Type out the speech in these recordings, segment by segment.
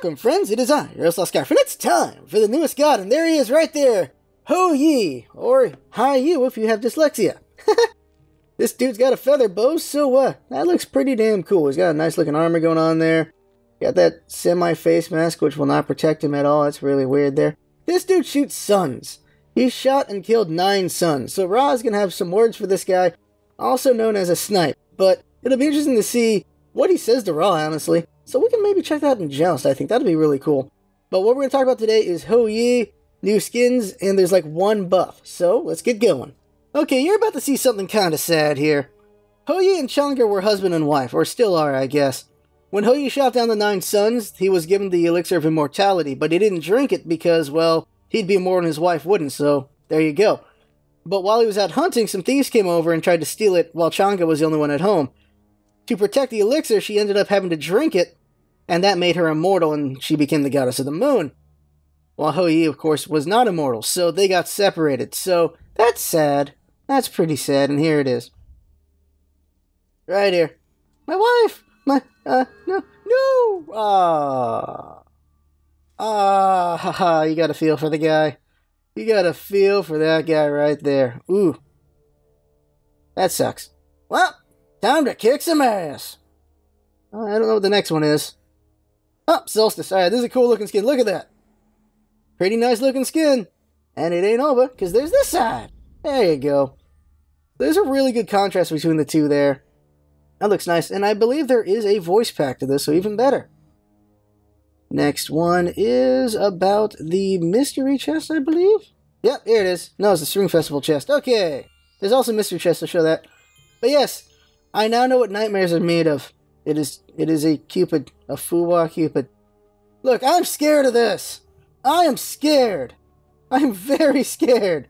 Welcome, friends. It is I, your LostScarf, and it's time for the newest god, and there he is right there. Hou Yi, or Hi You if you have dyslexia. This dude's got a feather bow, so that looks pretty damn cool. He's got a nice looking armor going on there. Got that semi-face mask, which will not protect him at all. That's really weird there. This dude shoots suns. He shot and killed 9 suns, so Ra's gonna have some words for this guy, also known as a snipe. But it'll be interesting to see what he says to Ra, honestly. So we can maybe check that out in Joust, I think. That'd be really cool. But what we're going to talk about today is Hou Yi, new skins, and there's like 1 buff. So let's get going. Okay, you're about to see something kind of sad here. Hou Yi and Chang'e were husband and wife, or still are, I guess. When Hou Yi shot down the 9 suns, he was given the elixir of immortality, but he didn't drink it because, well, he'd be immortal and his wife wouldn't, so there you go. But while he was out hunting, some thieves came over and tried to steal it while Chang'e was the only one at home. To protect the elixir, she ended up having to drink it, and that made her immortal, and she became the goddess of the moon. While Hou Yi, of course, was not immortal, so they got separated. So, that's sad. That's pretty sad, and here it is. Right here. My wife! No! Haha, you gotta feel for the guy. You gotta feel for that guy right there. Ooh. That sucks. Well, time to kick some ass. I don't know what the next one is. Oh, Solstice. Alright, this is a cool looking skin. Look at that. Pretty nice looking skin. And it ain't over, because there's this side. There you go. There's a really good contrast between the two there. That looks nice. And I believe there is a voice pack to this, so even better. Next one is about the mystery chest, I believe. Yep, here it is. No, it's the Spring Festival chest. Okay. There's also mystery chest to show that. But yes, I now know what nightmares are made of. It is a Cupid, a Fuwa Cupid. Look, I'm scared of this. I am scared. I'm very scared.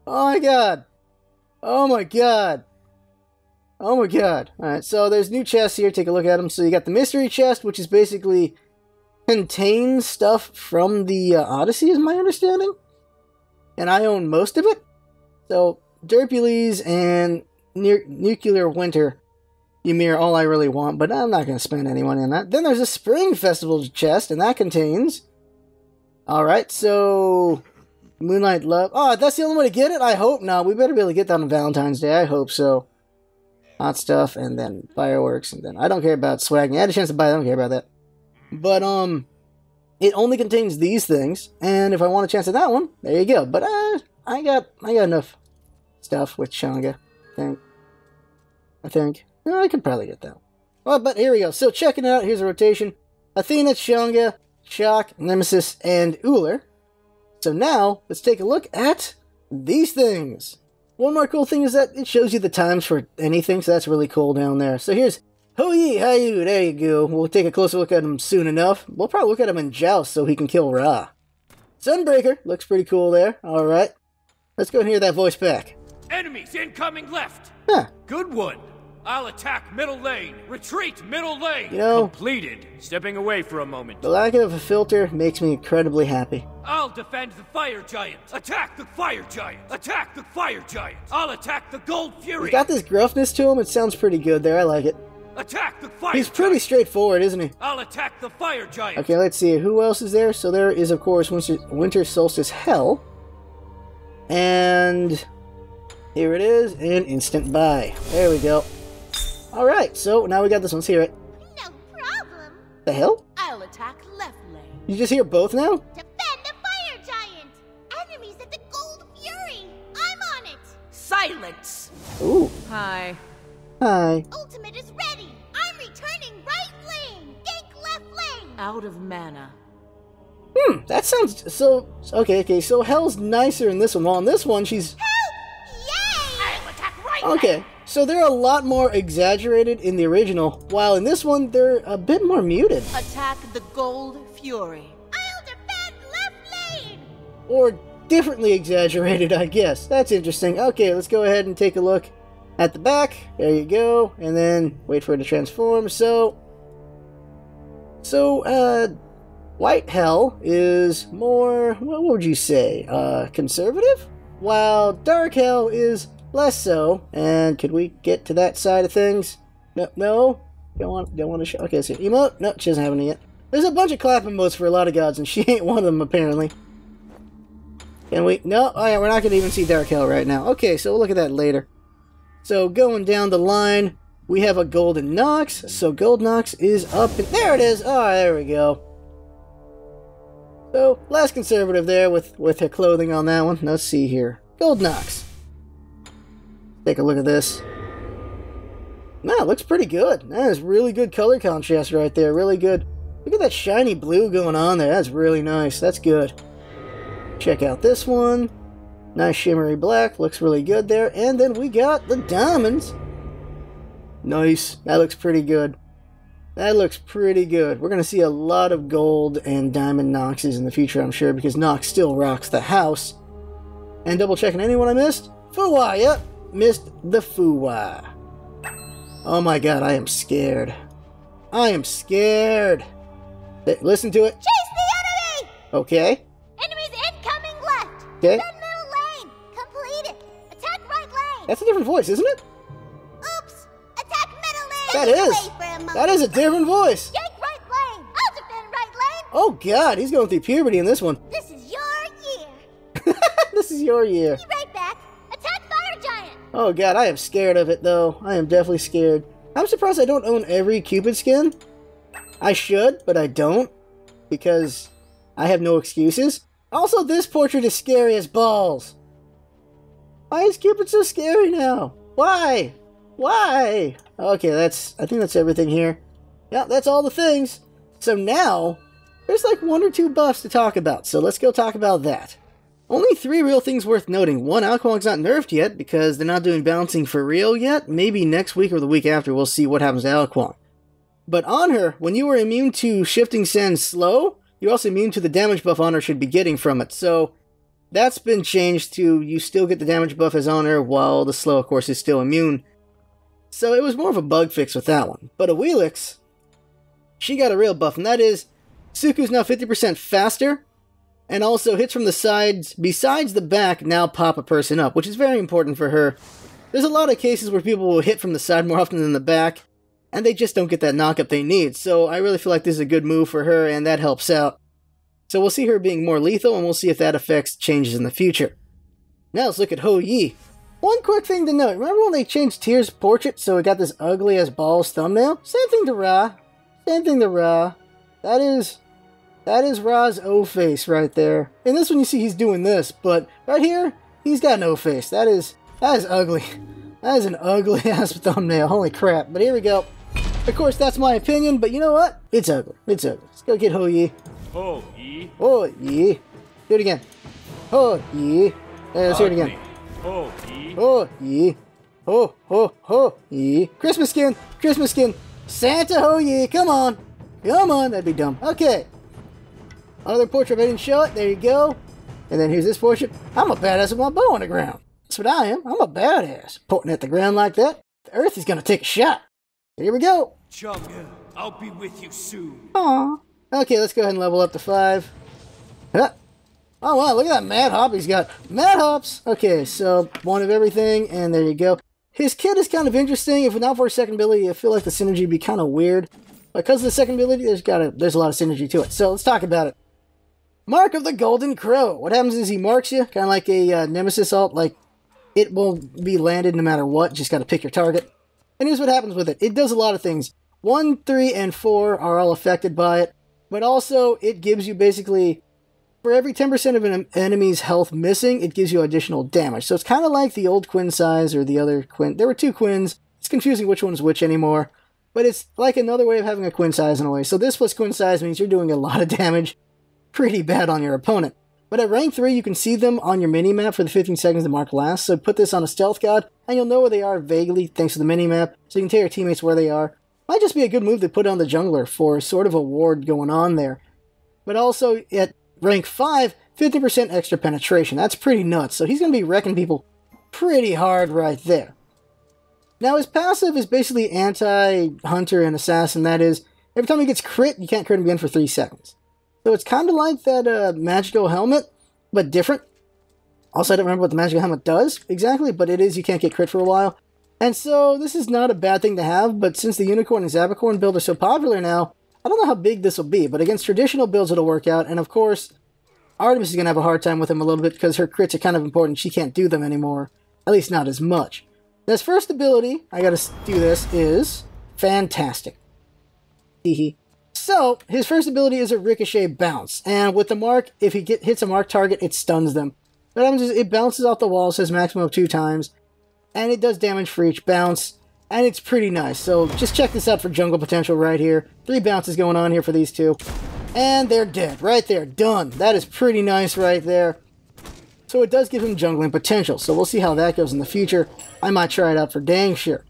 Oh my god. Oh my god. Oh my god. Alright, so there's new chests here. Take a look at them. So you got the mystery chest, which is basically contains stuff from the Odyssey, is my understanding. And I own most of it. So, Derpules and Nuclear Winter Ymir, all I really want, but I'm not going to spend any money on that. Then there's a Spring Festival chest, and that contains... Alright, so... Moonlight Love... Oh, that's the only way to get it? I hope not. We better be able to get that on Valentine's Day. I hope so. Hot stuff, and then fireworks, and then... I don't care about swagging. I had a chance to buy it. I don't care about that. But, it only contains these things, and if I want a chance at that one, there you go. But, I got enough stuff with Chang'e, I think. No, I could probably get that one. Well, but here we go. So, checking it out, here's a rotation. Athena, Chang'e, Shock, Nemesis, and Uller. So now, let's take a look at these things. One more cool thing is that it shows you the times for anything, so that's really cool down there. So here's Hou Yi, Hi You, there you go. We'll take a closer look at him soon enough. We'll probably look at him in Joust so he can kill Ra. Sunbreaker, looks pretty cool there. Alright. Let's go and hear that voice back. Enemies incoming left. Huh. Good one. I'll attack middle lane. Retreat middle lane. You know, completed. Stepping away for a moment. The lack of a filter makes me incredibly happy. I'll defend the fire giant. Attack the fire giant. Attack the fire giant. I'll attack the gold fury. He's got this gruffness to him. It sounds pretty good there. I like it. Attack the fire He's pretty giant. straightforward, isn't he? I'll attack the fire giant. Okay, let's see. Who else is there? So there is, of course, Winter Solstice Hell. And here it is. An instant buy. There we go. Alright, so now we got this one. Let's hear it. No problem. The hell? I'll attack left lane. You just hear both now? Defend the fire giant. Enemies at the gold fury. I'm on it. Silence. Ooh. Hi. Hi. Ultimate is ready. I'm returning right lane. Gank left lane. Out of mana. That sounds so... Okay, so Hell's nicer in this one. While in this one, she's... Help! Yay! I'll attack right. Okay, so they're a lot more exaggerated in the original, while in this one, they're a bit more muted. Attack the gold fury. I'll defend left lane. Or differently exaggerated, I guess. That's interesting. Okay, let's go ahead and take a look at the back. There you go. And then wait for it to transform. So, White Hell is more, what would you say, conservative? While Dark Hell is less so. And could we get to that side of things? No, don't want to show. Okay, so emote. No, she doesn't have any yet. There's a bunch of clapping modes for a lot of gods, and she ain't one of them, apparently. Can we? No? Oh yeah, we're not going to even see Dark Hell right now. Okay, so we'll look at that later. So, going down the line, we have a Golden Nox. So, Gold Nox is up, and there it is! Oh, there we go. So, less conservative there with her clothing on that one. Let's see here. Gold Nox. Take a look at this. No, it looks pretty good. That is really good color contrast right there. Really good. Look at that shiny blue going on there. That's really nice. That's good. Check out this one. Nice shimmery black. Looks really good there. And then we got the diamonds. Nice. That looks pretty good. That looks pretty good. We're going to see a lot of gold and diamond Noxes in the future, I'm sure, because Nox still rocks the house. And double checking anyone I missed? Fuwa, yep. Missed the Fuwa. Oh my god, I am scared. I am scared. Listen to it. Chase the enemy! Okay. Enemies incoming left. Okay. Then middle lane. Complete it. Attack right lane. That's a different voice, isn't it? Oops. Attack middle lane. That Get is. away for a moment. That is a different voice. Yank right lane. I'll defend right lane. Oh god, he's going through puberty in this one. This is your year. This is your year. Be right back. Attack fire giant. Oh god, I am scared of it though. I am definitely scared. I'm surprised I don't own every Cupid skin. I should, but I don't. Because I have no excuses. Also, this portrait is scary as balls. Why is Cupid so scary now? Why? Why? Okay, I think that's everything here. Yeah, that's all the things. So now, there's like 1 or 2 buffs to talk about. So let's go talk about that. Only 3 real things worth noting. 1, Alquang's not nerfed yet because they're not doing balancing for real yet. Maybe next week or the week after we'll see what happens to Alquang. But on her, when you were immune to Shifting Sand slow, you're also immune to the damage buff Honor should be getting from it. So that's been changed to you still get the damage buff as Honor while the slow, of course, is still immune. So it was more of a bug fix with that one. But Awilix, she got a real buff, and that is Suku's now 50% faster. And also hits from the sides, besides the back, now pop a person up, which is very important for her. There's a lot of cases where people will hit from the side more often than the back, and they just don't get that knock-up they need. So I really feel like this is a good move for her, and that helps out. So we'll see her being more lethal, and we'll see if that affects changes in the future. Now let's look at Hou Yi. One quick thing to note, remember when they changed Tyr's portrait so it got this ugly-as-balls thumbnail? Same thing to Ra. Same thing to Ra. That is Ra's O-face right there. In this one you see he's doing this, but right here, he's got an O-face. That is ugly. That is an ugly-ass thumbnail. Holy crap. But here we go. Of course, that's my opinion, but you know what? It's ugly. It's ugly. Let's go get Hou Yi. Hou Yi. Hou Yi. Do it again. Hou Yi. Let's hear it again. Hou Yi. Hou Yi. Hou Yi. Christmas skin. Christmas skin. Santa Hou Yi. Come on. Come on. That'd be dumb. Okay. Another portrait. I didn't show it. There you go. And then here's this portrait. I'm a badass with my bow on the ground. That's what I am. I'm a badass. Pointing at the ground like that. The earth is going to take a shot. Here we go. Chunga, I'll be with you soon. Aww. Okay, let's go ahead and level up to 5. Huh. Oh, wow. Look at that Mad Hop he's got. Mad Hops. Okay, so 1 of everything. And there you go. His kit is kind of interesting. If not for his second ability, I feel like the synergy would be kind of weird. Because of the second ability, there's a lot of synergy to it. So let's talk about it. Mark of the Golden Crow. What happens is he marks you, kind of like a Nemesis ult, like it will be landed no matter what, just got to pick your target. And here's what happens with it. It does a lot of things. 1, 3, and 4 are all affected by it, but also it gives you basically, for every 10% of an enemy's health missing, it gives you additional damage. So it's kind of like the old Quinn size or the other Quinn. There were 2 Quins. It's confusing which one's which anymore, but it's like another way of having a Quinn size in a way. So this plus Quinn size means you're doing a lot of damage pretty bad on your opponent. But at rank 3, you can see them on your minimap for the 15 seconds the mark lasts, so put this on a stealth god, and you'll know where they are vaguely thanks to the minimap, so you can tell your teammates where they are. Might just be a good move to put on the jungler for sort of a ward going on there. But also, at rank 5, 50% extra penetration. That's pretty nuts, so he's going to be wrecking people pretty hard right there. Now, his passive is basically anti-hunter and assassin, that is, every time he gets crit, you can't crit him again for 3 seconds. So it's kind of like that magical helmet, but different. Also, I don't remember what the magical helmet does exactly, but it is you can't get crit for a while. And so this is not a bad thing to have, but since the Unicorn and Zabicorn build are so popular now, I don't know how big this will be, but against traditional builds it'll work out. And of course, Artemis is going to have a hard time with him a little bit because her crits are kind of important. She can't do them anymore. At least not as much. His first ability, I gotta do this, is fantastic. Hehe. So, his first ability is a ricochet bounce. And with the mark, if he hits a mark target, it stuns them. What happens is it bounces off the wall, says maximum of 2 times. And it does damage for each bounce. And it's pretty nice. So, just check this out for jungle potential right here. 3 bounces going on here for these two. And they're dead. Right there. Done. That is pretty nice right there. So it does give him jungling potential. So we'll see how that goes in the future. I might try it out for dang sure.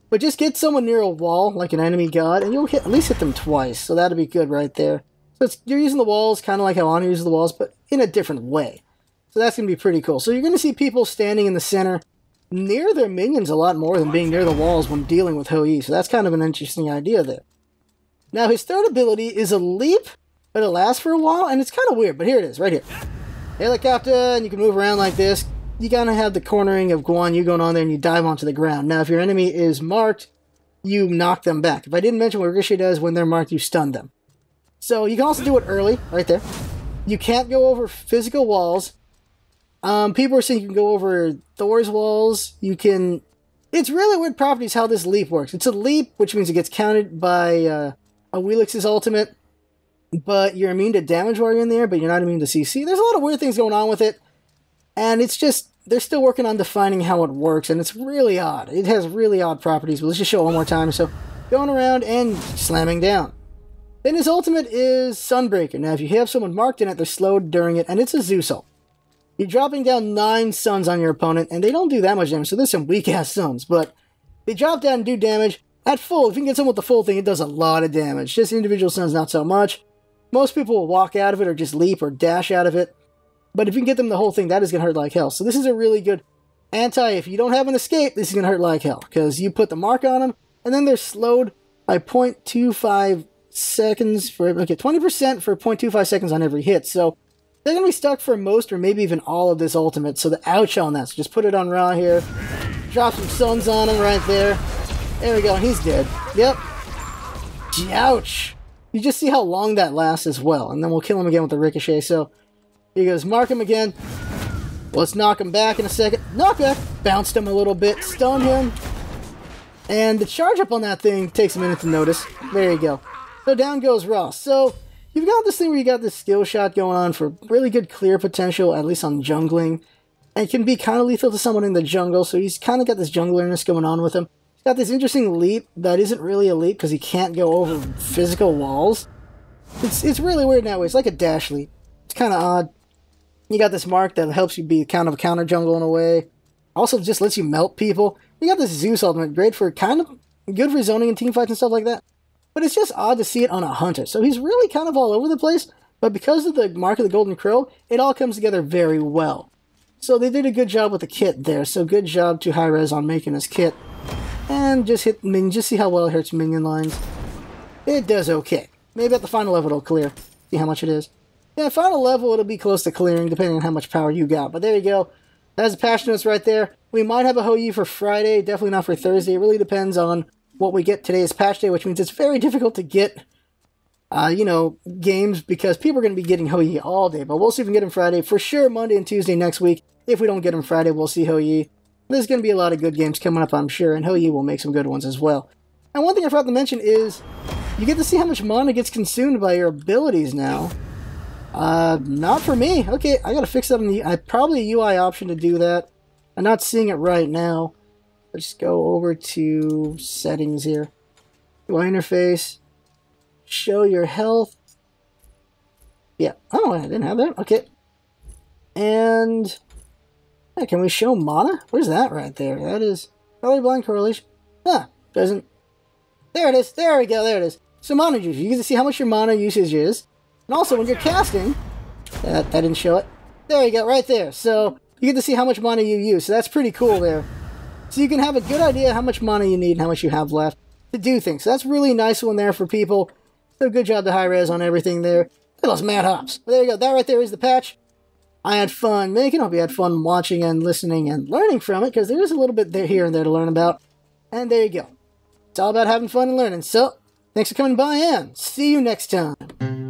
But just get someone near a wall, like an enemy god, and you'll at least hit them twice. So that'll be good right there. So you're using the walls kind of like how Anna uses the walls, but in a different way. So that's going to be pretty cool. So you're going to see people standing in the center near their minions a lot more than being near the walls when dealing with Hou Yi. So that's kind of an interesting idea there. Now his third ability is a leap, but it lasts for a while, and it's kind of weird, but here it is, right here. Helicopter, and you can move around like this. You gotta have the cornering of Guan Yu going on there, and you dive onto the ground. Now, if your enemy is marked, you knock them back. If I didn't mention what Ricochet does, when they're marked, you stun them. So you can also do it early, right there. You can't go over physical walls. People are saying you can go over Thor's walls. You can... It's really weird properties how this leap works. It's a leap, which means it gets counted by a Wheelix's ultimate. But you're immune to damage while you're in there, but you're not immune to CC. There's a lot of weird things going on with it. And it's just, they're still working on defining how it works, and it's really odd. It has really odd properties, but let's just show it one more time. So, going around and slamming down. Then his ultimate is Sunbreaker. Now, if you have someone marked in it, they're slowed during it, and it's a Zeus ult. You're dropping down 9 suns on your opponent, and they don't do that much damage, so there's some weak-ass suns, but they drop down and do damage. At full, if you can get someone with the full thing, it does a lot of damage. Just individual suns, not so much. Most people will walk out of it or just leap or dash out of it. But if you can get them the whole thing, that is going to hurt like hell. So this is a really good if you don't have an escape, this is going to hurt like hell. Because you put the mark on them, and then they're slowed by 0.25 seconds for, 20% for 0.25 seconds on every hit. So they're going to be stuck for most or maybe even all of this ultimate. So the ouch on that. So just put it on Ra here. Drop some suns on him right there. There we go, and he's dead. Yep. Ouch. You just see how long that lasts as well. And then we'll kill him again with the ricochet. So, here goes. Mark him again. Let's knock him back in a second. Knockback. Bounced him a little bit. Stun him. And the charge up on that thing takes a minute to notice. There you go. So down goes Ross. So, you've got this thing where you got this skill shot going on for really good clear potential, at least on jungling. And it can be kind of lethal to someone in the jungle. So, he's kind of got this junglerness going on with him. Got this interesting leap that isn't really a leap because he can't go over physical walls. It's really weird in that way. It's like a dash leap. It's kind of odd. You got this mark that helps you be kind of a counter jungle in a way. Also just lets you melt people. You got this Zeus ultimate, great for kind of good for zoning and team fights and stuff like that. But it's just odd to see it on a hunter. So he's really kind of all over the place. But because of the mark of the Golden Crow, it all comes together very well. So they did a good job with the kit there. So good job to Hi-Rez on making this kit. And just hit minion, just see how well it hurts minion lines. It does okay. Maybe at the final level it'll clear. See how much it is. Yeah, final level it'll be close to clearing depending on how much power you got. But there you go. That's the patch notes right there. We might have a Hou Yi for Friday, definitely not for Thursday. It really depends on what we get. Today is patch day, which means it's very difficult to get, games because people are going to be getting Hou Yi all day. But we'll see if we can get him Friday. For sure, Monday and Tuesday next week. If we don't get him Friday, we'll see Hou Yi. There's going to be a lot of good games coming up, I'm sure, and Hou Yi will make some good ones as well. And one thing I forgot to mention is, you get to see how much mana gets consumed by your abilities now. Not for me. Okay, I gotta fix that on the... probably a UI option to do that. I'm not seeing it right now. Let's go over to settings here. UI interface. Show your health. Yeah. Oh, I didn't have that. Okay. And... Hey, can we show mana? Where's that right there? That is colorblind correlation. Ah, doesn't. There it is. There we go. There it is. So mana usage. You get to see how much your mana usage is. And also when you're casting, that didn't show it. There you go, right there. So you get to see how much mana you use. So that's pretty cool there. So you can have a good idea how much mana you need and how much you have left to do things. So that's a really nice one there for people. So good job to Hi-Rez on everything there. Look at those mad hops. But there you go. That right there is the patch. I had fun making. Hope you had fun watching and listening and learning from it, because there is a little bit there, here and there to learn about. And there you go. It's all about having fun and learning. So, Thanks for coming by, and see you next time.